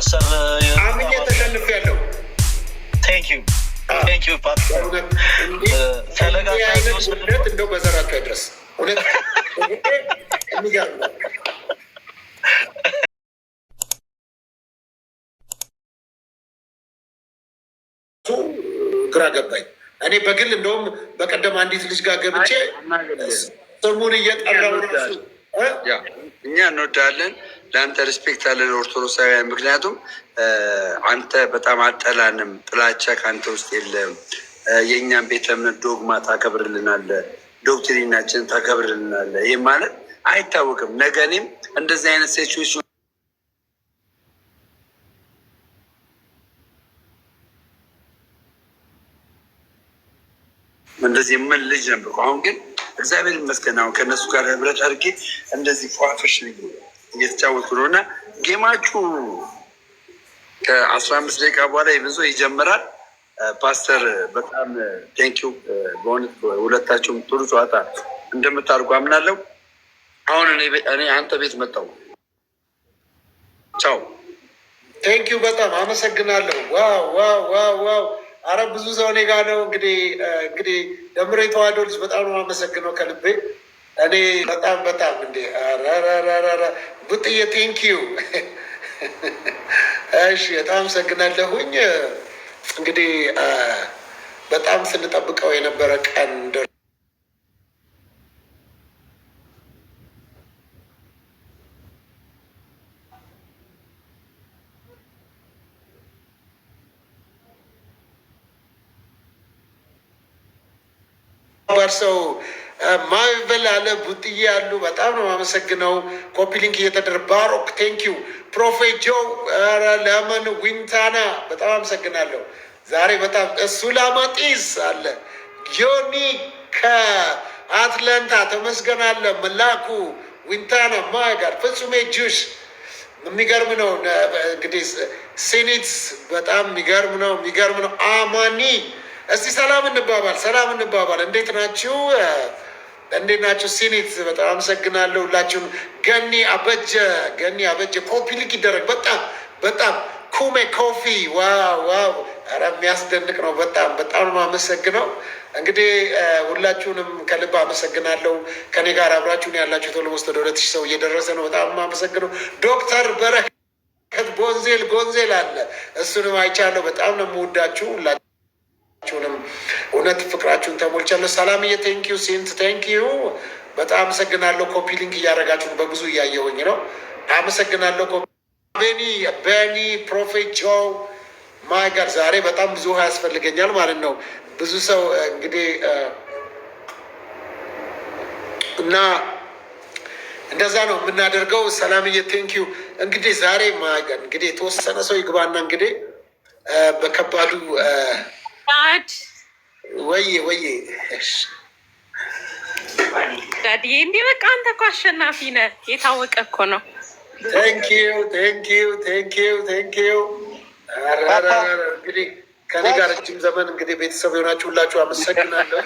ፓስተር አምኜ ተሸንፌያለሁ። ቴንክ ዩ ፓስተር። እውነት እንደው በዘራካ ድረስ እውነት የሚገርም ነው። ግራ ገባኝ። እኔ በግል እንደውም በቀደም አንዲት ልጅ ጋር ገብቼ ስሙን እየጠራው ራሱ እኛ እንወዳለን፣ ለአንተ ሪስፔክት አለን ኦርቶዶክሳውያን። ምክንያቱም አንተ በጣም አጠላንም፣ ጥላቻ ከአንተ ውስጥ የለም። የእኛን ቤተ እምነት ዶግማ ታከብርልናለ፣ ዶክትሪናችን ታከብርልናለ። ይህ ማለት አይታወቅም። ነገ እኔም እንደዚህ አይነት ሴቹዌሽን እንደዚህ ምን ልጅ ነበር። አሁን ግን እግዚአብሔር ይመስገን አሁን ከእነሱ ጋር ህብረት አድርጌ እንደዚህ ፏፈሽ እየተጫወትኩ ነው። እና ጌማችሁ ከ15 ደቂቃ በኋላ ብዙ ይጀምራል። ፓስተር በጣም ቴንኪው በእውነት ሁለታችሁም ጥሩ ጨዋታ እንደምታደርጉ አምናለሁ። አሁን እኔ አንተ ቤት መጣሁ። ቻው። ቴንኪው በጣም አመሰግናለሁ። ዋው ዋው ዋው ዋው። አረ ብዙ ሰው እኔ ጋር ነው። እንግዲህ ደምሮ የተዋህዶ ልጅ በጣም ነው አመሰግነው ከልቤ። እኔ በጣም እንዴ ቡጥዬ ቴንኪዩ። እሺ በጣም አመሰግናለሁኝ። እንግዲህ በጣም ስንጠብቀው የነበረ ቀን ሰው ማይበል አለ ቡጥዬ ያሉ በጣም ነው አመሰግነው። ኮፒ ሊንክ እየተደረ ባሮክ ቴንኪዩ። ፕሮፌት ጆ ለመን ዊንታና በጣም አመሰግናለሁ። ዛሬ በጣም ሱላማጢስ አለ ጆኒ ከአትላንታ ተመስገን አለ መላኩ ዊንታና ማጋር ፍጹሜ ጁሽ የሚገርም ነው። እንግዲህ ሴኔት በጣም የሚገርም ነው። አማኒ እስቲ ሰላም እንባባል። እንዴት ናችሁ? ሲኒት በጣም አመሰግናለሁ ሁላችሁም። ገኒ አበጀ ኮፒ ሊክ ይደረግ። በጣም ኩሜ ኮፊ ዋው! ኧረ የሚያስደንቅ ነው። በጣም አመሰግነው። እንግዲህ ሁላችሁንም ከልብ አመሰግናለሁ። ከኔ ጋር አብራችሁን ያላችሁት ኦልሞስት ወደ 2000 ሰው እየደረሰ ነው። በጣም አመሰግነው። ዶክተር በረከት ጎንዜል አለ፣ እሱንም አይቻለሁ። በጣም ነው የምወዳችሁ ሁላችሁንም እውነት ፍቅራችሁን ተሞልቻለሁ። ሰላምዬ ቴንኪዩ፣ ሴንት ቴንኪዩ፣ በጣም አመሰግናለሁ። ኮፒ ሊንክ እያደረጋችሁ በብዙ እያየሁኝ ነው። አመሰግናለሁ። ቤኒ ፕሮፌት ጆ ማይ ጋር ዛሬ በጣም ብዙ ውሃ ያስፈልገኛል ማለት ነው። ብዙ ሰው እንግዲህ እና እንደዛ ነው የምናደርገው። ሰላምዬ ቴንኪዩ። እንግዲህ ዛሬ እንግዲህ የተወሰነ ሰው ይግባና እንግዲህ በከባዱ ወዬ ዳዲዬ እንዲህ በቃ አንተ እኮ አሸናፊ ነህ፣ የታወቀ እኮ ነው። ቴንኪዩ። እንግዲህ ከኔ ጋር ረጅም ዘመን እንግዲህ ቤተሰብ የሆናችሁ ሁላችሁ አመሰግናለሁ።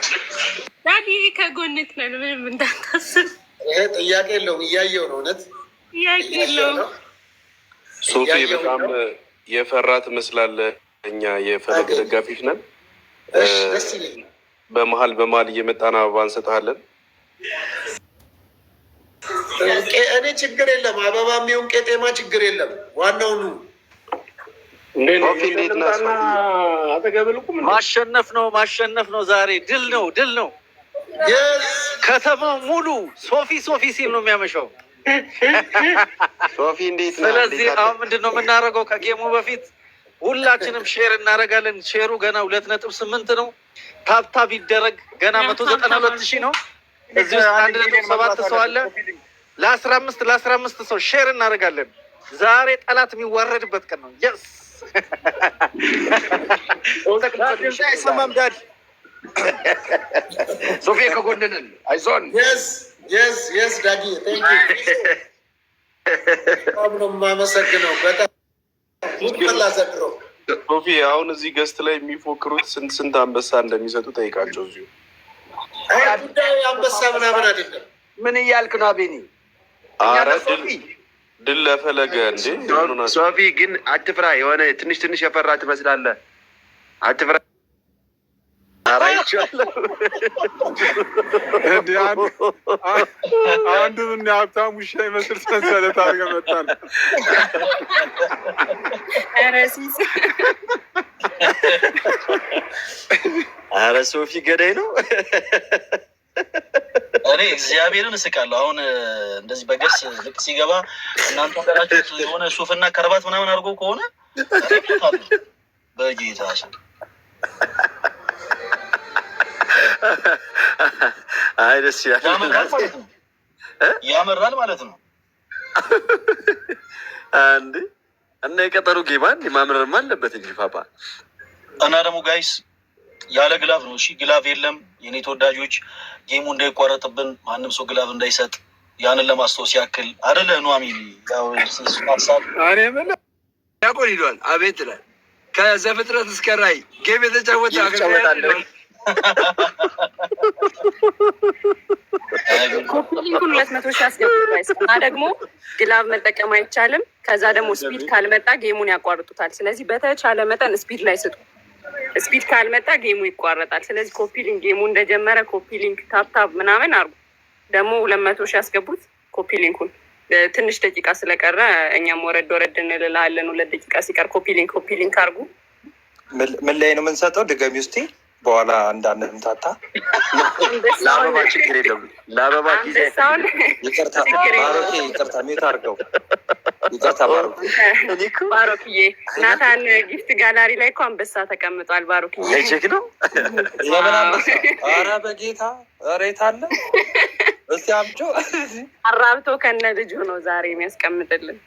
ዳዲዬ ከጎንህ ነን፣ ምንም እንዳታስብ። ይሄ ጥያቄ የለውም፣ እያየው ነው። እውነት ጥያቄ የለውም። ሶፊ በጣም የፈራ ትመስላለህ። እኛ የፈለገ ደጋፊዎች ነን። በመሀል እየመጣን አበባ እንሰጥሃለን። እኔ ችግር የለም፣ አበባ የሚሆን ቄጤማ ችግር የለም። ዋናው ኑ ማሸነፍ ነው። ዛሬ ድል ነው። ከተማው ሙሉ ሶፊ ሲል ነው የሚያመሻው። ሶፊ እንዴት ነው? ስለዚህ አሁን ምንድን ነው የምናደርገው? ከጌሙ በፊት ሁላችንም ሼር እናደርጋለን። ሼሩ ገና 2.8 ነው። ታብታብ ይደረግ። ገና 192,000 ነው። እዚህ ውስጥ 1.7 ሰው አለ። ለ15 ሰው ሼር እናደርጋለን። ዛሬ ጠላት የሚዋረድበት ቀን ነው። የስ አይሰማም ዳድ ሶፊ ከጎንንን አይዞን። የስ ዳዲ በጣም ነው የማመሰግነው። በጣም ዘድሮ ሶፊ አሁን እዚህ ገስት ላይ የሚፎክሩት ስንት አንበሳ እንደሚሰጡ ጠይቃቸው። እዚሁ ጉዳዩ አንበሳ ምናምን አይደለም። ምን እያልክ ነው አቤኒ? ኧረ ድል ለፈለገ እንዴ ሶፊ ግን አትፍራ። የሆነ ትንሽ ትንሽ የፈራ ትመስላለህ። አትፍራ። አንዱ ምን ሀብታም ውሻ ይመስል ሰንሰለት አድርገህ መጣን። ኧረ ሶፊ ገዳይ ነው። እኔ እግዚአብሔርን እስቃለሁ። አሁን እንደዚህ በገስ ልክ ሲገባ እናንተ ሀገራችሁ የሆነ ሱፍና ከረባት ምናምን አድርጎ ከሆነ በጌታ አይ ደስ ይላል። ያመራል ማለት ነው። አንድ እና የቀጠሩ ጌማን ማምረርም አለበት እንጂ ፓፓ እና ደግሞ ጋይስ ያለ ግላቭ ነው። እሺ ግላቭ የለም የኔ ተወዳጆች። ጌሙ እንዳይቋረጥብን ማንም ሰው ግላቭ እንዳይሰጥ ያንን ለማስታወስ ያክል አይደለ ነው። አሚን ያው ሀሳብ ያቆን ሂዷል። አቤት ይላል። ከዘፍጥረት እስከ ራዕይ ጌም የተጫወተ ኮፒሊንኩን 200 ሺህ አስገቡት እና ደግሞ ግላቭ መጠቀም አይቻልም። ከዛ ደግሞ ስፒድ ካልመጣ ጌሙን ያቋርጡታል። ስለዚህ በተቻለ መጠን ስፒድ ላይ ስጡ። ስፒድ ካልመጣ ጌሙ ይቋረጣል። ስለዚህ ኮፒሊንክ ጌሙ እንደጀመረ ኮፒሊንክ ታፕታፕ ምናምን አርጉ። ደግሞ 200 ሺህ ያስገቡት ኮፒሊንኩን። ትንሽ ደቂቃ ስለቀረ እኛም ወረድ ወረድ እንልላለን። 2 ደቂቃ ሲቀር ኮፒሊንክ አርጉ። ምን ላይ ነው የምንሰጠው? ድገሚ ውስጥ በኋላ እንዳንምታታ። ለአበባ ችግር የለም። ለአበባ ጊዜ ይቅርታ ባሮኬ፣ ይቅርታ ሚዩት አድርገው። ይቅርታ ባሮክዬ። ናታን ጊፍት ጋላሪ ላይ እኮ አንበሳ ተቀምጧል። ባሮክዬ ቼክ ነው። ኧረ በጌታ ሬት አለ። እስቲ አምጪ። አራብቶ ከነ ልጁ ነው ዛሬ የሚያስቀምጥልን።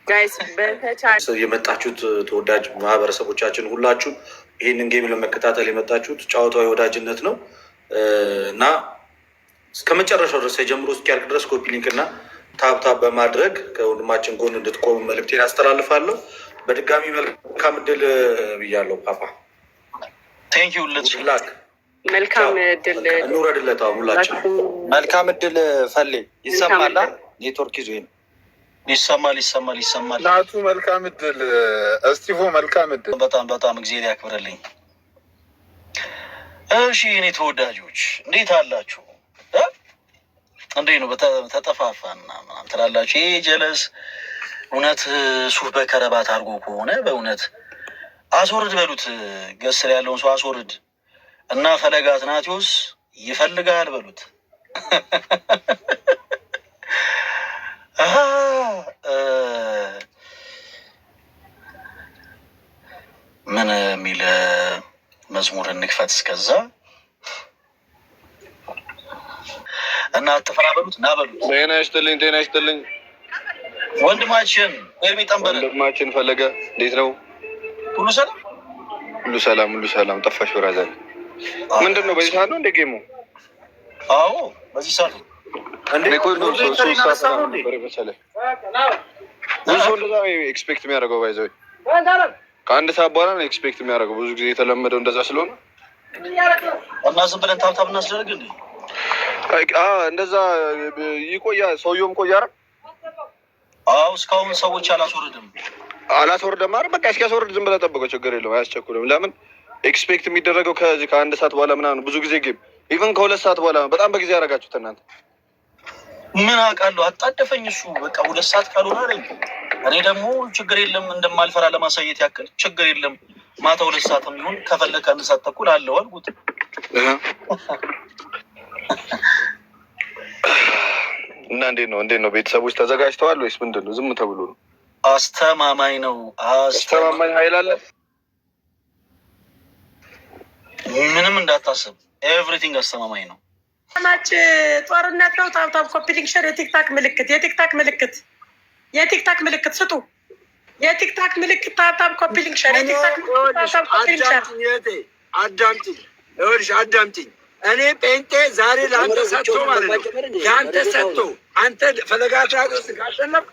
ጋይስ በተቻለ የመጣችሁት ተወዳጅ ማህበረሰቦቻችን ሁላችሁም ይህንን ጌም ለመከታተል የመጣችሁት ጨዋታው የወዳጅነት ነው እና እስከ መጨረሻው ድረስ የጀምሮ እስኪያልቅ ድረስ ኮፒ ሊንክ እና ታብታብ በማድረግ ከወንድማችን ጎን እንድትቆሙ መልዕክቴን አስተላልፋለሁ። በድጋሚ መልካም እድል ብያለሁ። ፓፓ ቴንኪው። መልካም እድል እንውረድለት። ሁላችን መልካም እድል። ፈሌ ይሰማላ? ኔትወርክ ይዞ ነው። ይሰማል። ናቱ መልካም እድል። እስቲፎ መልካም እድል። በጣም እግዚአብሔር ያክብርልኝ። እሺ እኔ ተወዳጆች እንዴት አላችሁ? እንዴት ነው? ተጠፋፋና ምናምን ትላላችሁ። ይሄ ጀለስ እውነት ሱፍ በከረባት አድርጎ ከሆነ በእውነት አስወርድ በሉት። ገስር ያለውን ሰው አስወርድ እና ፈለገ አትናቴዎስ ይፈልጋል በሉት። ምን የሚል መዝሙር እንክፈት እስከዛ እና አትፈራ በሉት። ና በሉት። ጤና ይስጥልኝ ወንድማችን ኤርሚ ጠንበለ፣ ወንድማችን ፈለገ እንዴት ነው? ሁሉ ሰላም። ጠፋሽ ብራዘር። ምንድን ነው በዚህ ሰዓት ነው እንደ ጌሙ? አዎ በዚህ ሰዓት ነው። ብዙ ሰው እንደዛ ኤክስፔክት የሚያደርገው ባይዘው ከአንድ ሰዓት በኋላ ነው ኤክስፔክት የሚያደርገው። ብዙ ጊዜ የተለመደው እንደዛ ስለሆነ እና ዝም ብለን ታብታብ እናስደርግ እንዴ? እንደዛ ይቆያ። ሰውየውም ቆያ። አዎ እስካሁን ሰዎች አላስወርድም። ኧረ በቃ እስኪያስወርድ ዝም ብለህ ጠብቀው። ችግር የለውም፣ አያስቸኩልም። ለምን ኤክስፔክት የሚደረገው ከዚህ ከአንድ ሰዓት በኋላ ምናምን ብዙ ጊዜ ጌም ኢቨን ከ2 ሰዓት በኋላ በጣም በጊዜ ያደረጋችሁት እናንተ። ምን አውቃለሁ፣ አጣደፈኝ እሱ። በቃ 2 ሰዓት ካልሆነ አለኝ። እኔ ደግሞ ችግር የለም እንደማልፈራ ለማሳየት ያክል ችግር የለም። ማታ 2 ሰዓት የሚሆን ከፈለከ 1 ሰዓት ተኩል አለው አልኩት። እና እንዴት ነው ቤተሰቦች ተዘጋጅተዋል ወይስ ምንድን ነው? ዝም ተብሎ ነው? አስተማማኝ ነው። አስተማማኝ ኃይል አለ። ምንም እንዳታስብ፣ ኤቭሪቲንግ አስተማማኝ ነው። ማች ጦርነት ነው። ታብታብ ኮፒሊንግ ሸር የቲክታክ ምልክት ስጡ። የቲክታክ ምልክት ታብታብ ኮፒሊንግ ሸር አዳምጪኝ። እኔ ጴንጤ ዛሬ ለአንተ ሰጥቶ ማለት ነው የአንተ ሰጥቶ አንተ ፈለጋት ካሸነፍ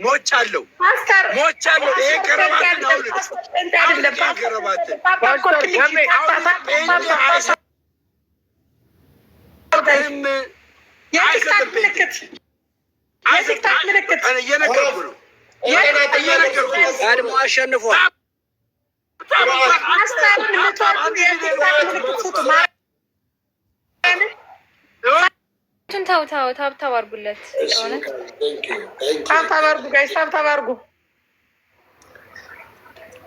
ሞቻለሁ። ይሄ ገረባት ነው። የቲክታክ ምልክት እየነገርኩ ነው። ቀድሞ አሸንፏል። ፓስተርን የምትወዱ የቲክታክ ምልክት ስጡ። ታብታብ አድርጉለት። ታብታብ አድርጉ ጋይስ፣ ታብታብ አድርጉ።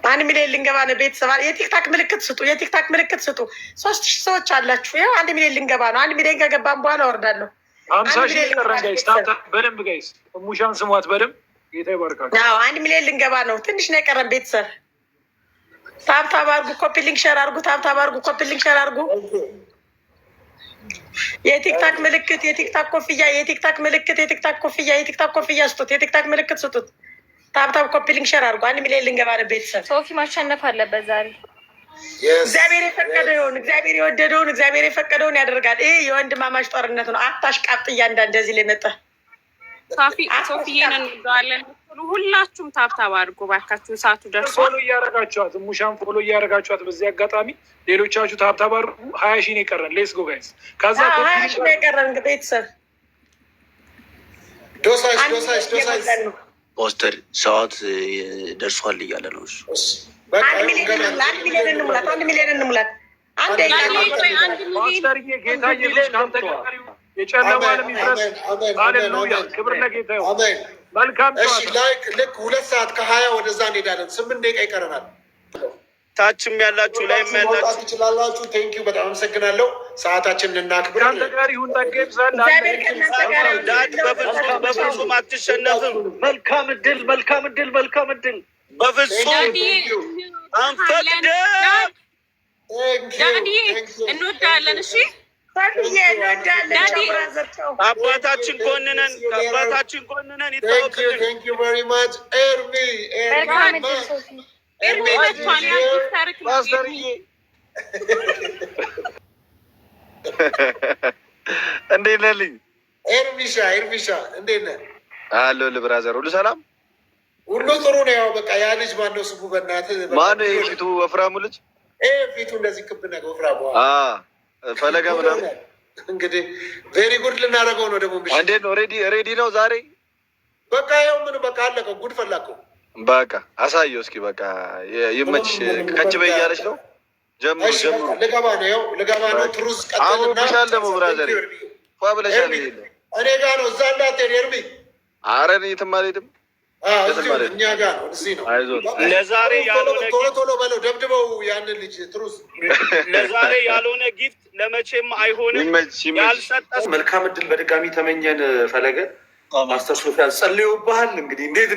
1 ሚሊዮን ልንገባ ነው ቤተሰብ። የቲክታክ ምልክት ስጡ፣ የቲክታክ ምልክት ስጡ። 3000 ሰዎች አላችሁ። ይኸው 1 ሚሊዮን ልንገባ ነው። 1 ሚሊዮን ከገባን በኋላ ወርዳለሁ። 50 ሺህ ቀረን ጋይስ። በደንብ ጋይስ፣ ሙሻን ስሟት በደንብ። ጌታ ይባርካችሁ። 1 ሚሊዮን ልንገባ ነው። ትንሽ ነው የቀረን ቤተሰብ። ታብታብ አድርጉ፣ ኮፒ ሊንክ ሸር አድርጉ። ታብታብ አድርጉ፣ ኮፒ ሊንክ ሸር አድርጉ። የቲክታክ ምልክት፣ የቲክታክ ኮፍያ፣ የቲክታክ ምልክት፣ የቲክታክ ኮፍያ፣ የቲክታክ ኮፍያ ስጡት። የቲክታክ ምልክት ስጡት። ታብታብ ኮፒ ሊንክ ሸር አድርጉ። 1 ሚሊዮን ልንገባ ነው ቤተሰብ። ሶፊ ማሸነፍ አለበት ዛሬ። እግዚአብሔር የፈቀደው ይሁን። እግዚአብሔር የወደደውን እግዚአብሔር የፈቀደውን ያደርጋል። ይሄ የወንድማማች ጦርነት ነው። አታሽቃብጥ። እያንዳንድ እንደዚህ ላይ መጣ ሶፊዬን እንወደዋለን። ሁላችሁም ታብታብ አድርጉ ባካችሁ። ሰዓቱ ደርሷል። ፎሎ እያደረጋችኋት ሙሻን ፎሎ እያደረጋችኋት። በዚህ አጋጣሚ ሌሎቻችሁ ታብታብ አድርጉ። 20 ሺህ ነው የቀረን። ሌትስ ጎ ጋይስ። ከዛ 20 ሺህ ነው የቀረን ቤተሰብ። ዶሳይስ ፖስተር ሰዓት ደርሷል እያለ ነው እሱ። 1 ሚሊዮን እንሙላት። 1 ሚሊዮን እንሙላት። ፓስተርዬ ጌታ ኢየሱስ ካንተ ጋር ይሁን። የጨለማንም ይፍረስ። ሃሌሉያ ክብር ለጌታ ይሁን። መልካም ላይክ ልክ 2 ሰዓት ከ20 ወደዛ እንሄዳለን። 8 ደቂቃ ይቀረናል። ታችም ያላችሁ ላይም ያላችሁ ትችላላችሁ። ቴንኪው በጣም አመሰግናለሁ። ሰዓታችንን እናክብር። ካንተ ጋር ይሁን። ጠገብ ዘንድ በፍጹም አትሸነፍም። መልካም እድል፣ መልካም እድል፣ መልካም እድል። በፍጹም አንፈቅድም። እንወዳለን። እሺ አባታችን ኮንነን፣ አባታችን ኮንነን። ቴንኪው ቨሪ ማች ኤርሚ እንዴት ነህ? ኤርሚሻ እንዴት ነህ? አለሁ ብራዘር፣ ሁሉ ሰላም፣ ሁሉ ጥሩ ነው። ያው በቃ ያ ልጅ ማነው ስሙ? በእናትህ ማነው? የፊቱ ወፍራሙ ልጅ ፊቱ እንደዚህ ክብ ነገር ወፍራሙ ፈለገ ምናምን። እንግዲህ ቬሪ ጉድ ልናደርገው ነው ደግሞ። እንዴት ነው? ሬዲ ነው ዛሬ? በቃ ያው ምን በቃ አለቀ። ጉድ ፈላከው። በቃ አሳየው እስኪ። በቃ ይመች። ከች በይ እያለች ነው። ጀምሩ። ልገባ ነው። ያው ልገባ ነው። ትሩዝ ቀጥልና አሁን ደግሞ ብራዘር ፏ ብለሻል። እኔ ጋር ነው። እዛ እንዳትሄድ ኤርሚ። ኧረ እኔ የትም አልሄድም። እኛ ጋር ነው። እዚህ ነው። ለዛሬ ያልሆነ ቶሎ በለው ደብድበው ያንን ልጅ ትሩዝ። ለዛሬ ያልሆነ ጊፍት ለመቼም አይሆንም። ያልሰጠ መልካም እድል በድጋሚ ተመኘን። ፈለገ ማስተር ሶፊያን ጸልዩብሃል። እንግዲህ እንዴት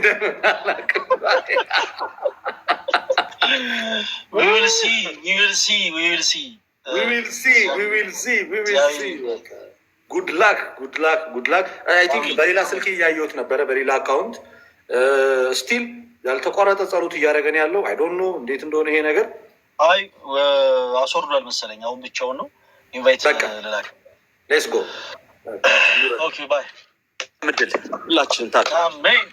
ጉድ ላክ። አይ ቲንክ በሌላ ስልክ እያየሁት ነበረ፣ በሌላ አካውንት ስቲል ያልተቋረጠ ጸሎት እያደረገን ያለው አይ ዶንት ኖ እንዴት እንደሆነ ይሄ ነገር። አይ አስወርዷል መሰለኝ። አሁን ብቻውን ነው። ኢንቫይት ልላክ። ሌትስ ጎ። ኦኬ ባይ። ምድል ሁላችንም ታዲያ አሜን።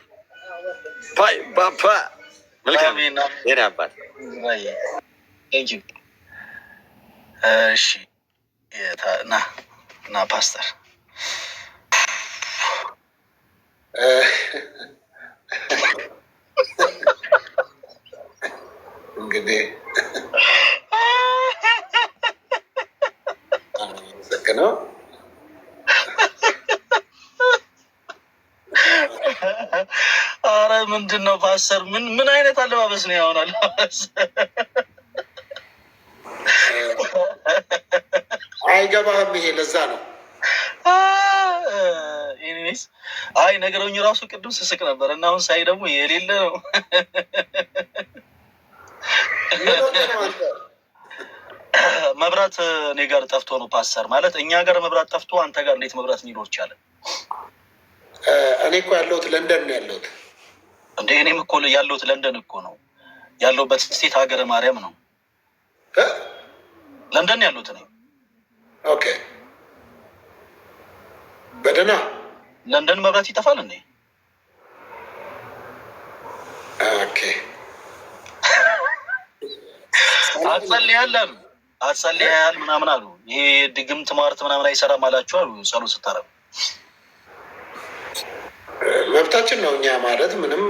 ባይ ባባ። መልካም የኔ አባት። ቴንክ ዩ። እሺ ና ፓስተር እንግዲህ ነው። አረ ምንድን ነው ፓስተር? ምን አይነት አለባበስ ነው ያሆን አለባበስ? አይገባህም። ይሄ ለዛ ነው። ኢኒዌይስ አይ ነገረኝ። ራሱ ቅዱስ ስስቅ ነበር እና አሁን ሳይ ደግሞ የሌለ ነው። መብራት እኔ ጋር ጠፍቶ ነው ፓስተር። ማለት እኛ ጋር መብራት ጠፍቶ አንተ ጋር እንዴት መብራት ሊኖር ይቻላል? እኔ እኮ ያለሁት ለንደን ነው ያለሁት። እንደ እኔም እኮ ያለሁት ለንደን እኮ ነው ያለሁበት። ስቴት ሀገረ ማርያም ነው ለንደን ያለሁት እኔ። ኦኬ በደህና ለንደን መብራት ይጠፋል እንዴ? ኦኬ አትጸልያል ምናምን አሉ። ይሄ ድግምት ማርት ምናምን አይሰራም አላችሁ አሉ ጸሎት ስታረጉ። መብታችን ነው እኛ ማለት ምንም።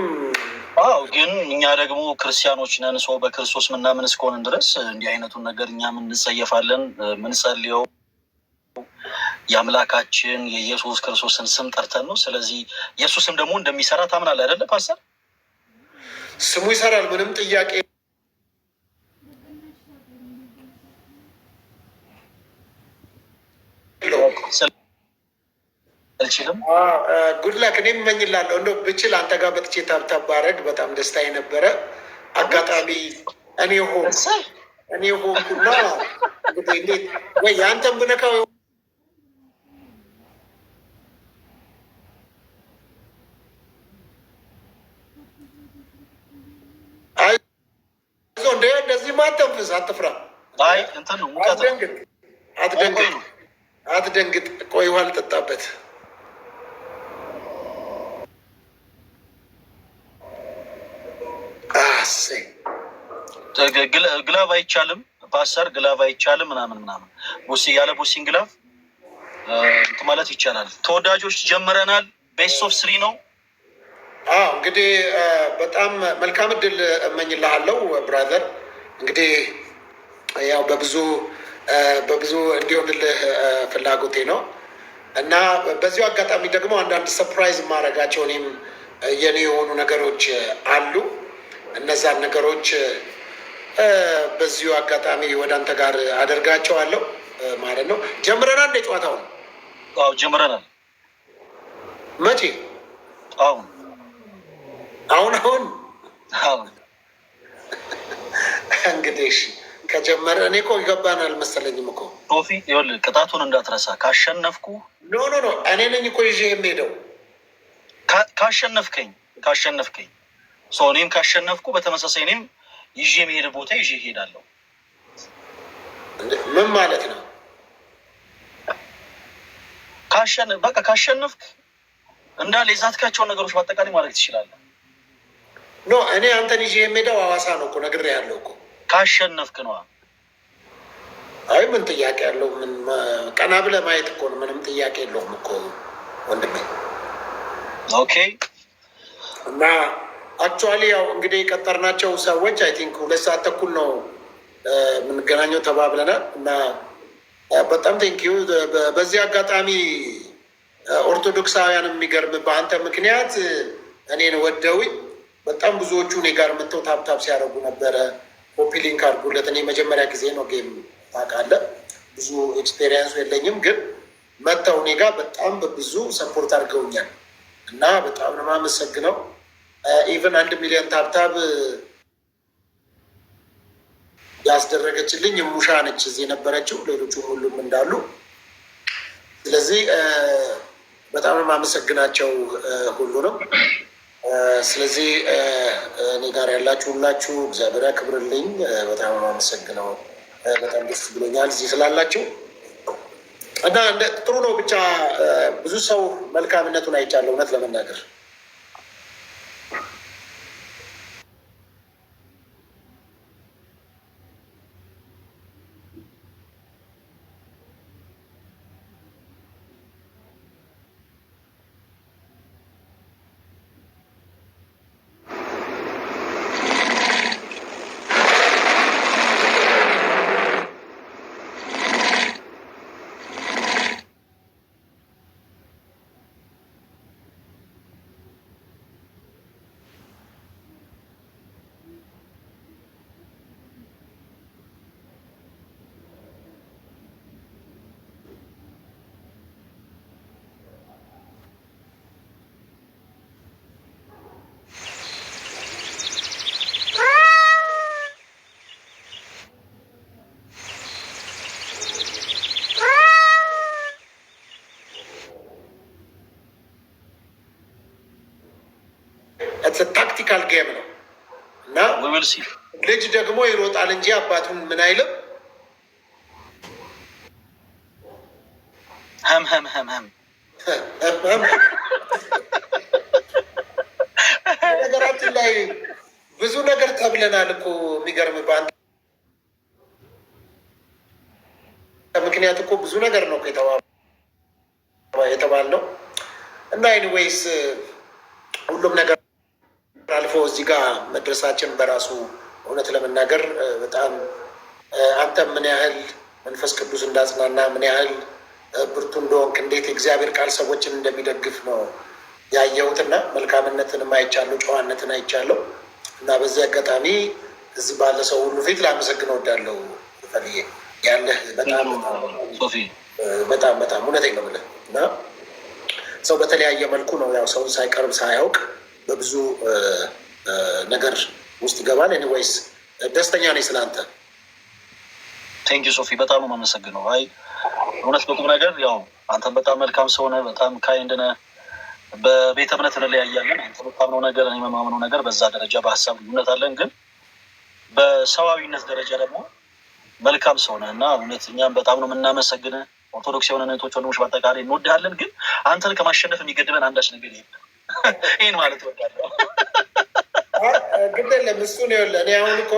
አዎ ግን እኛ ደግሞ ክርስቲያኖች ነን። ሰው በክርስቶስ ምናምን እስከሆንን ድረስ እንዲህ አይነቱን ነገር እኛ እንጸየፋለን። ምንጸልየው የአምላካችን የኢየሱስ ክርስቶስን ስም ጠርተን ነው። ስለዚህ የእሱ ስም ደግሞ እንደሚሰራ ታምናለህ አይደለ ፓስተር? ስሙ ይሰራል፣ ምንም ጥያቄ አልችልም። ጉድላክ እኔም እመኝላለሁ። እንደው ብችል አንተ ጋር በጥቼ ታብታብ ባረግ በጣም ደስታ የነበረ አጋጣሚ እኔ ሆንኩና እንግዲህ እንዴት ወይ የአንተን ብነካው እንደ እንደዚህ ማተንፍስ አትፍራ። አይ እንትን ነው ሙቀት አትደንግጥ። ቆይ ውሃ ልጠጣበት። ግላቭ አይቻልም ፓስተር፣ ግላቭ አይቻልም ምናምን ቡሲ ያለ ቡሲን ግላቭ እንትን ማለት ይቻላል። ተወዳጆች ጀምረናል። ቤስት ኦፍ 3 ነው። እንግዲህ በጣም መልካም እድል እመኝልሃለሁ ብራዘር። እንግዲህ ያው በብዙ እንዲሆንልህ ፍላጎቴ ነው እና በዚሁ አጋጣሚ ደግሞ አንዳንድ ሰፕራይዝ የማደርጋቸው እኔም የኔ የሆኑ ነገሮች አሉ። እነዛን ነገሮች በዚሁ አጋጣሚ ወደ አንተ ጋር አደርጋቸዋለሁ ማለት ነው። ጀምረናል እንደ ጨዋታውን? አዎ ጀምረናል። መቼ? አሁን እንግዲህ ከጀመረ እኔ እኮ ይገባናል አልመሰለኝም እኮ ሶፊ። ይኸውልህ ቅጣቱን እንዳትረሳ። ካሸነፍኩ ኖ እኔ ነኝ እኮ ይዤ የምሄደው። ካሸነፍከኝ እኔም ካሸነፍኩ በተመሳሳይ እኔም ይዤ የሚሄድ ቦታ ይዤ እሄዳለሁ። ምን ማለት ነው? በቃ ካሸነፍክ እንዳለ የዛትካቸውን ነገሮች በአጠቃላይ ማድረግ ትችላለህ። ኖ እኔ አንተን ይዤ የምሄደው ሐዋሳ ነው እኮ ነግሬሃለሁ እኮ። ካሸነፍክ ነዋ። አይ ምን ጥያቄ ያለው? ምን ቀና ብለህ ማየት እኮ ነው። ምንም ጥያቄ የለውም እኮ ወንድሜ። ኦኬ። እና አክቹዋሊ ያው እንግዲህ የቀጠርናቸው ሰዎች አይ ቲንክ 2 ሰዓት ተኩል ነው የምንገናኘው ተባብለናል። እና በጣም ቴንኪዩ። በዚህ አጋጣሚ ኦርቶዶክሳውያን የሚገርም በአንተ ምክንያት እኔን ወደውኝ በጣም ብዙዎቹ እኔ ጋር መጥተው ታብታብ ሲያደርጉ ነበረ። ኮፒ ሊንክ አድርጉለት። እኔ መጀመሪያ ጊዜ ነው ጌም ታውቃለህ፣ ብዙ ኤክስፔሪየንሱ የለኝም፣ ግን መጥተው እኔ ጋር በጣም በብዙ ሰፖርት አድርገውኛል እና በጣም ነው የማመሰግነው። ኢቨን 1 ሚሊዮን ታብታብ ያስደረገችልኝ ሙሻ ነች እዚህ የነበረችው፣ ሌሎቹም ሁሉም እንዳሉ። ስለዚህ በጣም ነው የማመሰግናቸው ሁሉንም። ስለዚህ እኔ ጋር ያላችሁ ሁላችሁ እግዚአብሔር ያክብርልኝ። በጣም ነው የማመሰግነው። በጣም ደስ ብሎኛል እዚህ ስላላችሁ እና ጥሩ ነው። ብቻ ብዙ ሰው መልካምነቱን አይቻለሁ እውነት ለመናገር። ታክቲካል ጌም ነው እና ልጅ ደግሞ ይሮጣል እንጂ አባቱን ምን አይልም። ነገራችን ላይ ብዙ ነገር ተብለናል እኮ የሚገርም በአንተ ምክንያት እኮ ብዙ ነገር ነው የተባልነው እና ኤኒዌይስ ሁሉም ነገር አልፎ እዚህ ጋር መድረሳችን በራሱ እውነት ለመናገር በጣም አንተም ምን ያህል መንፈስ ቅዱስ እንዳጽናና ምን ያህል ብርቱ እንደሆንክ እንዴት የእግዚአብሔር ቃል ሰዎችን እንደሚደግፍ ነው ያየሁትና መልካምነትንም አይቻለሁ፣ ጨዋነትን አይቻለሁ እና በዚህ አጋጣሚ እዚህ ባለ ሰው ሁሉ ፊት ላመሰግን እወዳለሁ። ፈልዬ ያለህ በጣም በጣም እውነቴን ነው የምልህ እና ሰው በተለያየ መልኩ ነው ያው ሰውን ሳይቀርብ ሳያውቅ በብዙ ነገር ውስጥ ይገባል። ኤኒዌይስ ደስተኛ ነኝ ስለአንተ። ቴንክ ዩ ሶፊ፣ በጣም ነው የማመሰግነው። አይ እውነት በቁም ነገር ያው አንተም በጣም መልካም ሰው ነህ፣ በጣም ካይንድ ነህ። በቤተ እምነት እንለያያለን። አንተ በታምነው ነገር እኔ የማምነው ነገር በዛ ደረጃ በሀሳብ ልዩነት አለን፣ ግን በሰዋዊነት ደረጃ ደግሞ መልካም ሰው ነህ እና እውነት እኛም በጣም ነው የምናመሰግንህ። ኦርቶዶክስ የሆነ እህቶች ወንድሞች በአጠቃላይ እንወድሃለን፣ ግን አንተን ከማሸነፍ የሚገድበን አንዳች ነገር የለም። ይህን ማለት እወዳለሁ። ግድ የለም እሱን ይኸውልህ፣ እኔ አሁን እኮ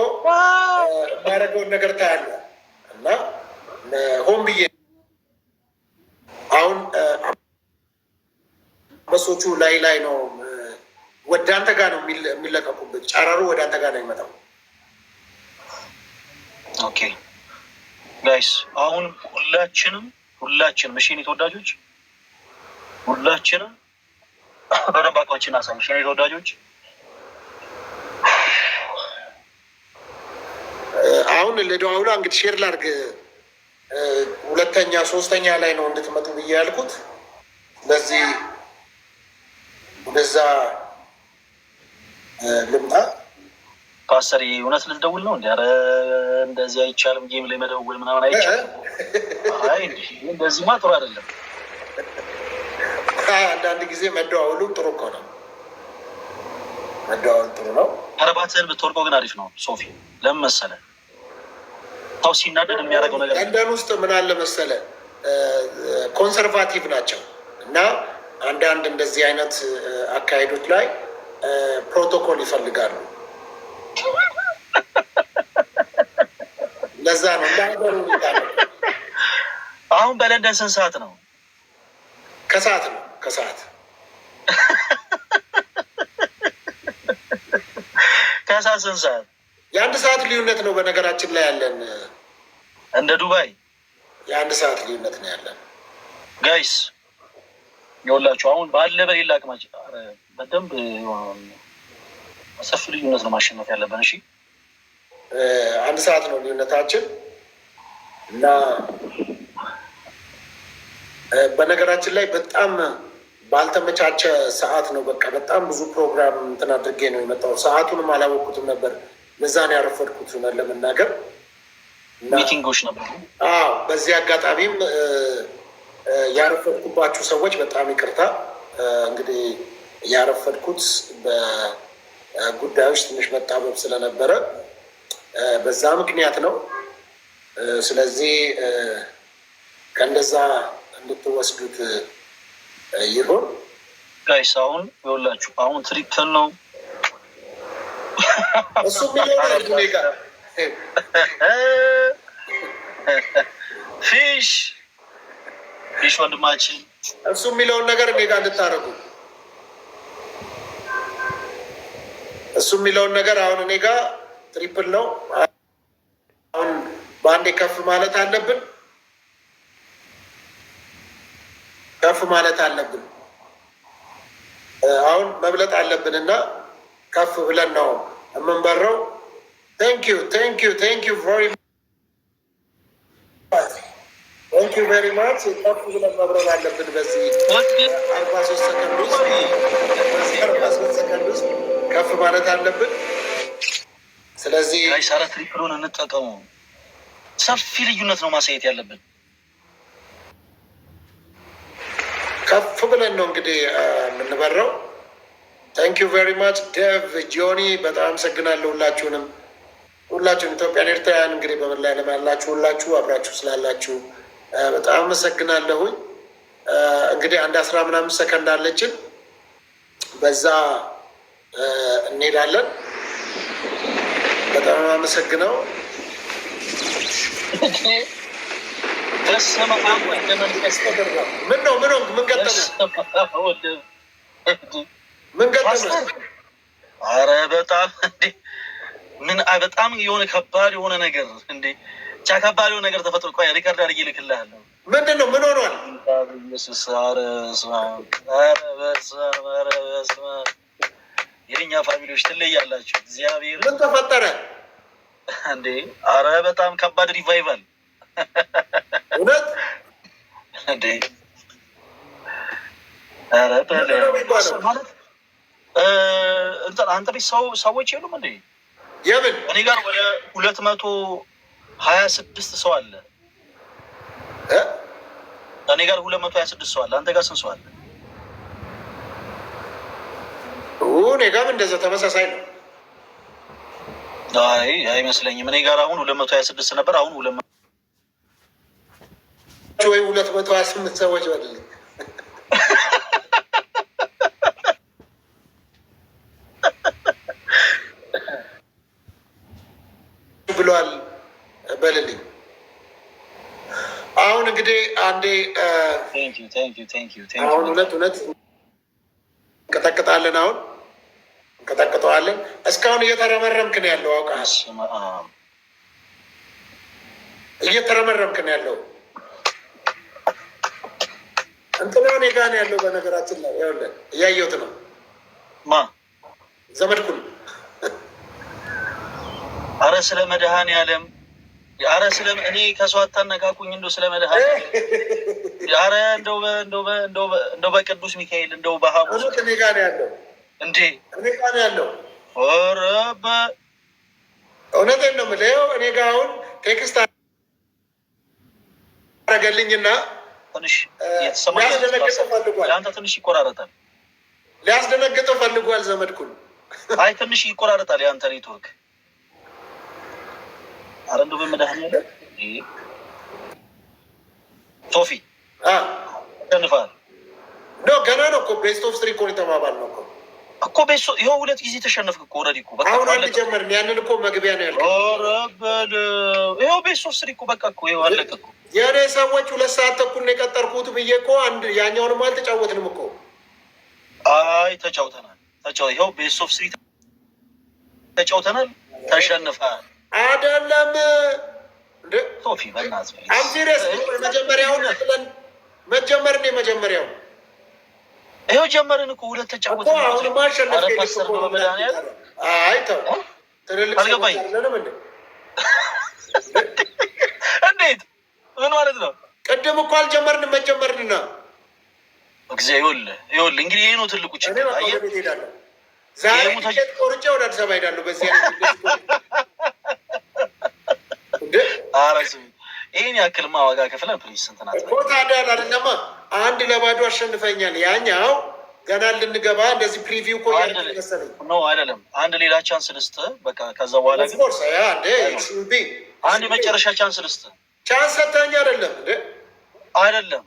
የማደርገውን ነገር ታያለህ እና ሆን ብዬ አሁን አንበሶቹ ላይ ነው ወደ አንተ ጋር ነው የሚለቀቁበት። ጨረሩ ወደ አንተ ጋር ነው የሚመጣው። ኦኬ ጋይስ፣ አሁን ሁላችንም እሺ፣ ተወዳጆች ሁላችንም በደንብ አቋችን አሳይ። እሺ ተወዳጆች፣ አሁን ለደዋውላ እንግዲህ ሼር ላድርግ። ሁለተኛ ሶስተኛ ላይ ነው እንድትመጡ ብዬ ያልኩት። ስለዚህ ወደዛ ልምጣ። ፓስተር እውነት ልትደውል ነው እንዲ? ኧረ እንደዚህ አይቻልም። ጌም ላይ መደወል ምናምን አይቻልም። አይ እንደዚህማ ጥሩ አይደለም። አንዳንድ ጊዜ መደዋወሉ ጥሩ እኮ ነው። መደዋወሉ ጥሩ ነው። ከረባትህን ብትወርቀው ግን አሪፍ ነው ሶፊ። ለምን መሰለህ? ሰው ሲናደድ የሚያደርገው ነገር ለንደን ውስጥ ምን አለ መሰለህ፣ ኮንሰርቫቲቭ ናቸው እና አንዳንድ እንደዚህ አይነት አካሄዶች ላይ ፕሮቶኮል ይፈልጋሉ። ለዛ ነው እንዳገሩ። አሁን በለንደን ስንት ሰዓት ነው? ከሰዓት ነው። ከሰዓት ስንት ሰዓት? የአንድ ሰዓት ልዩነት ነው በነገራችን ላይ ያለን። እንደ ዱባይ የአንድ ሰዓት ልዩነት ነው ያለን ጋይስ። ይኸውላችሁ አሁን ባለ በሌላ አቅማጭ በደንብ ሰፊ ልዩነት ነው ማሸነፍ ያለብን። እሺ አንድ ሰዓት ነው ልዩነታችን እና በነገራችን ላይ በጣም ባልተመቻቸ ሰዓት ነው። በቃ በጣም ብዙ ፕሮግራም እንትን አድርጌ ነው የመጣው። ሰዓቱንም አላወቅኩትም ነበር። ለዛ ነው ያረፈድኩት ለመናገር። ሚቲንጎች ነበሩ። በዚህ አጋጣሚም ያረፈድኩባችሁ ሰዎች በጣም ይቅርታ። እንግዲህ ያረፈድኩት በጉዳዮች ትንሽ መጣበብ ስለነበረ በዛ ምክንያት ነው። ስለዚህ ከእንደዛ እንድትወስዱት ይሁን ጋይስ። አሁን ይኸውላችሁ አሁን ትሪፕል ነው እሱ የሚለው ጋር ፊሽ ወንድማችን እሱ የሚለውን ነገር እኔ ጋር እንድታደርጉ እሱ የሚለውን ነገር አሁን እኔ ጋር ትሪፕል ነው። አሁን በአንዴ ከፍ ማለት አለብን፣ ከፍ ማለት አለብን። አሁን መብለጥ አለብን እና ከፍ ብለን ነው የምንበረው። ቴንክ ዩ ቬሪ ማች። ከፍ ብለን መብረር አለብን። በዚህ 43 ሰከንድ ውስጥ ከፍ ማለት አለብን። ስለዚህ ሳራ ትሪፕሉን እንጠቀሙ። ሰፊ ልዩነት ነው ማሳየት ያለብን። ከፍ ብለን ነው እንግዲህ የምንበረው። ታንክ ዩ ቬሪ ማች ዴቭ፣ ጆኒ በጣም አመሰግናለሁ። ሁላችሁም ኢትዮጵያን ኤርትራውያን እንግዲህ በመላ ዓለም ያላችሁ ሁላችሁ አብራችሁ ስላላችሁ በጣም አመሰግናለሁኝ። እንግዲህ አንድ 10 ምናምን ሰከንድ አለችን፣ በዛ እንሄዳለን። በጣም አመሰግነው። ምን ገጠመ? ምን ገጠመህ? አረ በጣም እንዴ ምን በጣም የሆነ ከባድ የሆነ ነገር እንዴ ብቻ ከባድ የሆነ ነገር ተፈጥሮ ቆይ ሪከርድ አድርጌ እልክልሃለሁ። ምንድን ነው? ምን ሆኗል? ኢየሱስ አረ በስመ አብ የኛ ፋሚሊዎች ትለያላችሁ። እግዚአብሔር ምን ተፈጠረ እንዴ? አረ በጣም ከባድ ሪቫይቫል እውነት እንዴ? አረ ማለት አንተ ቤት ሰዎች የሉም እንዴ? የምን እኔ ጋር ወደ 226 ሰው አለ። እኔ ጋር 226 ሰው አለ። አንተ ጋር ስንት ሰው አለ? እኔ ጋርም እንደዛ ተመሳሳይ ነው። አይ አይመስለኝም። እኔ ጋር አሁን 226 ነበር። አሁን 228 ሰዎች በልልኝ ብሏል በልልኝ። አሁን እንግዲህ አንዴ አሁን እውነት እንቀጠቅጣለን። አሁን እንቀጠቅጠዋለን። እስካሁን እየተረመረምክ ነው ያለው። አውቃል እየተረመረምክ ነው ያለው። እንትና እኔ ጋ ነው ያለው። በነገራችን ላይ ይኸውልህ እያየሁት ነው። ዘመድኩን አረ ስለ መድኃኔዓለም አረ ስለ እኔ ከሰው አታነካኩኝ። እንደው ስለ መድኃኔዓለም አረ እንደው በቅዱስ ሚካኤል እንደው በሐሙስ እኔ ጋ ነው ያለው እንዴ? እኔ ጋ ነው ያለው። ኧረ እውነቴን ነው የምልህ። ይኸው እኔ ጋ አሁን ቴክስት አደረገልኝና ትንሽ ሊያስደነግጠው ፈልጓል። ለአንተ ትንሽ ይቆራረጣል። ሊያስደነግጠው ፈልጓል ዘመድኩን። አይ ትንሽ ይቆራረጣል የአንተ ኔትወርክ። አረ እንደው በመድኃኔዓለም ሶፊ ተንፋል ነው ገና ነው እኮ ቤስት ኦፍ 3 እኮ የተባባል ነው እኮ ቤስት ይኸው 2 ጊዜ ተሸነፍክ እኮ ኦልሬዲ እኮ በቃ አሁን አንድ ጀመርን። ያንን እኮ መግቢያ ነው ያልከው። ኧረ በል ይኸው ቤስት ኦፍ 3 እኮ በቃ እኮ ይኸው አለቀ እኮ። የእኔ ሰዎች 2 ሰዓት ተኩል ነው የቀጠርኩት ብዬ እኮ አንድ ያኛውንም አልተጫወትንም እኮ። አይ ተጫውተናል። ይኸው ቤስት ኦፍ 3 ተጫውተናል። ተሸንፈሃል አይደለም እንደ ሶፊ በእናትህ አምሲሪየስ መጀመሪያውን መጀመርን የመጀመሪያው ይኸው ጀመርን እኮ 2 ተጫወትን። አሁን ማሸነፍ ፓስተር ነው በመድኃኔዓለም። አይ ተው ትልልቅ አልገባኝ። እንዴት ምን ማለት ነው? ቅድም እኮ አልጀመርንም መጀመርንና እግዚአብሔር ይኸውልህ እንግዲህ ይሄ ነው ትልቁ ችግር። አየህ ዛሬ ቲኬት ቆርጬ ወደ አዲስ አበባ ሄዳለሁ። በዚህ አረስ ይህን ያክልማ ዋጋ ከፍለን ፕሊዝ ስንት ናት እኮ ታዲያ አይደለማ 1-0 አሸንፈኛል። ያኛው ገና ልንገባ እንደዚህ ፕሪቪው እኮ መሰለኝ ነው አይደለም። አንድ ሌላ ቻንስ ልስጥህ በቃ። ከዛ በኋላ ግን አንድ የመጨረሻ ቻንስ ልስጥህ። ቻንስ ሰተኝ አይደለም እንዴ? አይደለም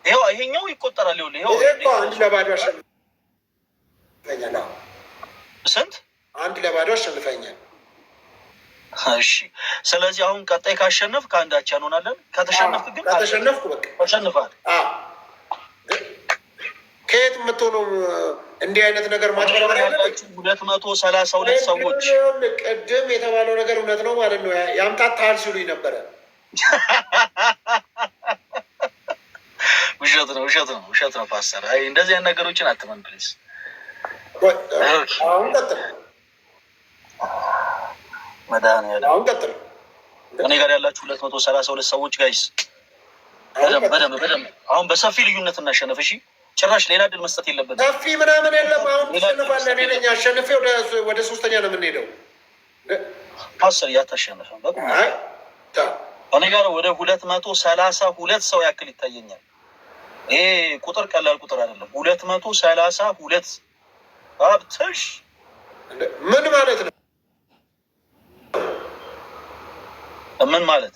ይኸው ይሄኛው ይቆጠራል። ይኸው 1-0 አሸንፈኛል። ስንት 1-0 አሸንፈኛል። እሺ ስለዚህ አሁን ቀጣይ ካሸነፍ ከአንዳቻ እንሆናለን። ከተሸነፍክ ግን ከተሸነፍኩ በቃ ተሸንፋል። ከየት የምትሆነው እንዲህ አይነት ነገር ማጭበርበር ያላችሁ 232 ሰዎች ቅድም የተባለው ነገር እውነት ነው ማለት ነው። ያምታታሃል ሲሉኝ ነበረ። ውሸት ነው ፓስተር። አይ እንደዚህ አይነት ነገሮችን አትመን ፕሊዝ። አሁን ቀጥል መድኃኔዓለም አሁን ቀጥል። እኔ ጋር ያላችሁ 232 ሰዎች ጋይስ በደንብ አሁን በሰፊ ልዩነት እናሸነፍ። እሺ ጭራሽ ሌላ ድል መስጠት የለበትም። ሰፊ ምናምን የለም። አሁን ተሸንፋለን። እኔ ነኝ አሸንፌ ወደ 3ኛ ነው የምንሄደው። ፓስተር እያታሸነፈን እኔ ጋር ወደ 232 ሰው ያክል ይታየኛል። ይሄ ቁጥር ቀላል ቁጥር አይደለም። 232 ሀብትሽ ምን ማለት ነው? ምን ማለት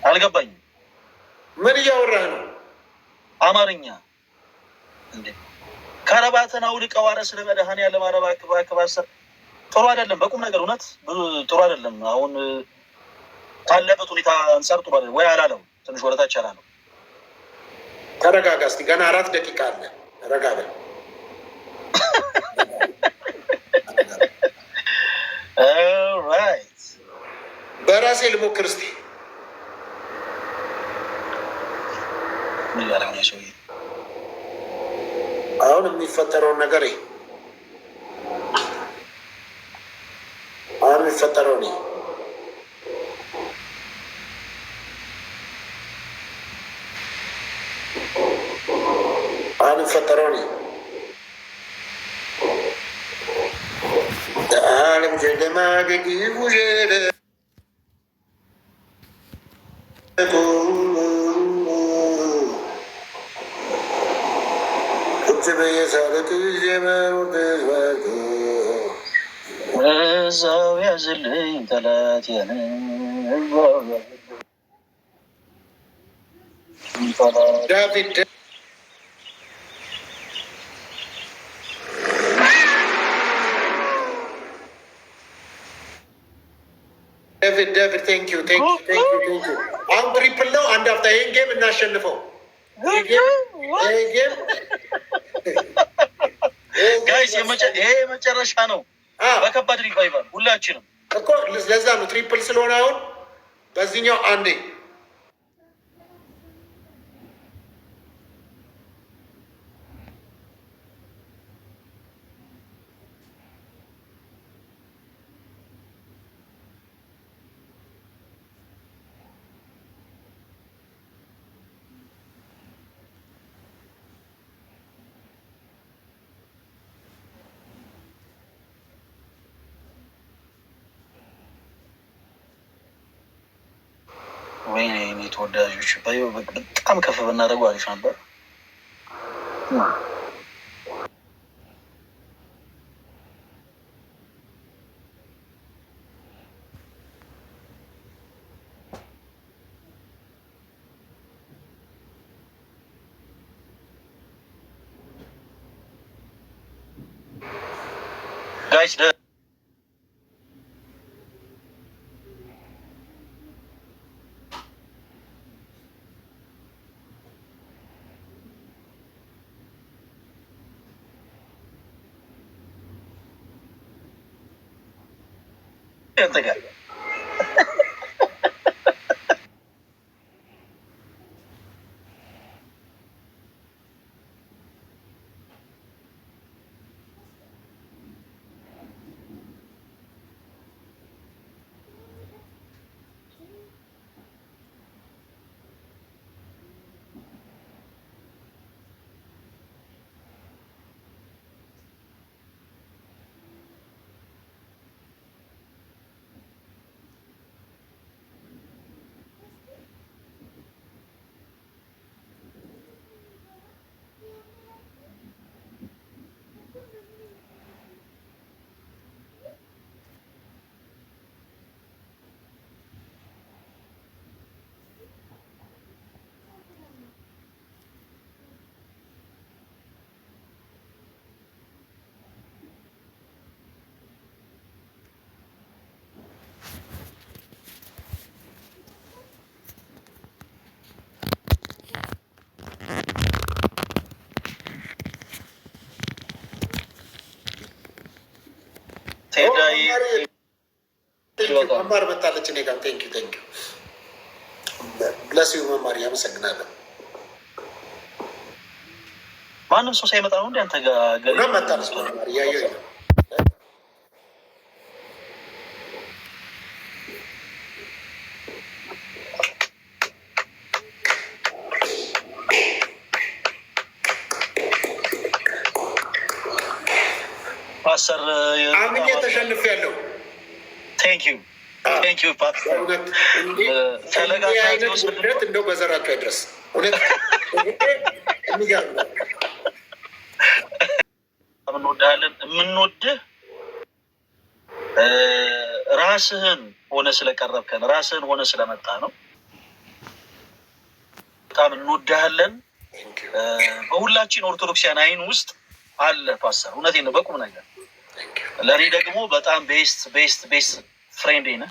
አልገባኝም። ምን እያወራህ ነው? አማርኛ እንዴ? ከረባትን አውልቀው። ኧረ ስለ መድኃኔዓለም እባክህ ጥሩ አይደለም። በቁም ነገር እውነት ጥሩ አይደለም። አሁን ካለበት ሁኔታ አንጻር ጥሩ አይደለም ወይ አላለው። ትንሽ ወደታች አላለው። ተረጋጋ እስኪ ገና 4 ደቂቃ አለ። ተረጋጋ። በራሴ ልሞክር እስኪ። አሁን የሚፈጠረውን ነገር አሁን የሚፈጠረው ነው። አሁን የሚፈጠረው ነው። ዓለም ጀለማ ገጊቡጀለ እዛው ያዝልኝ ጠላት ዳቪድ ዴቪድ ቴንክ ዩ። አሁን ትሪፕል ነው። አንድ ሀፍታ ይህን ጌም እናሸንፈው። ጋይስ ይሄ የመጨረሻ ነው። በከባድ ሪቫይቫል ሁላችንም እኮ ለዛ ነው ትሪፕል ስለሆነ አሁን በዚህኛው አንዴ ወይኔ እኔ ተወዳጆች በጣም ከፍ ብናደርገው አሪፍ ነበር። ጋይስ ያንተጋል መማር መጣለች እኔ ጋር ቴንክ ዩ ብለሲው መማር ያመሰግናለሁ። ማንም ሰው ሳይመጣ ነው እንደ አንተ ጋር መጣለች መማር እያየሁ ነው። ፓስተር አምኜ ተሸንፌያለሁ። ቴንክ ዩ ፓስተር። ውደት እንደው በዘራቸው አይድረስ። እውነት የሚገርም ነው። እንወድሃለን። የምንወድህ ራስህን ሆነ ስለቀረብከን ራስህን ሆነ ስለመጣ ነው። በጣም እንወድሃለን። በሁላችን ኦርቶዶክሲያን አይን ውስጥ አለ ፓስተር። እውነቴን ነው በቁም ነገር። ለእኔ ደግሞ በጣም ቤስት ፍሬንዴ ነህ።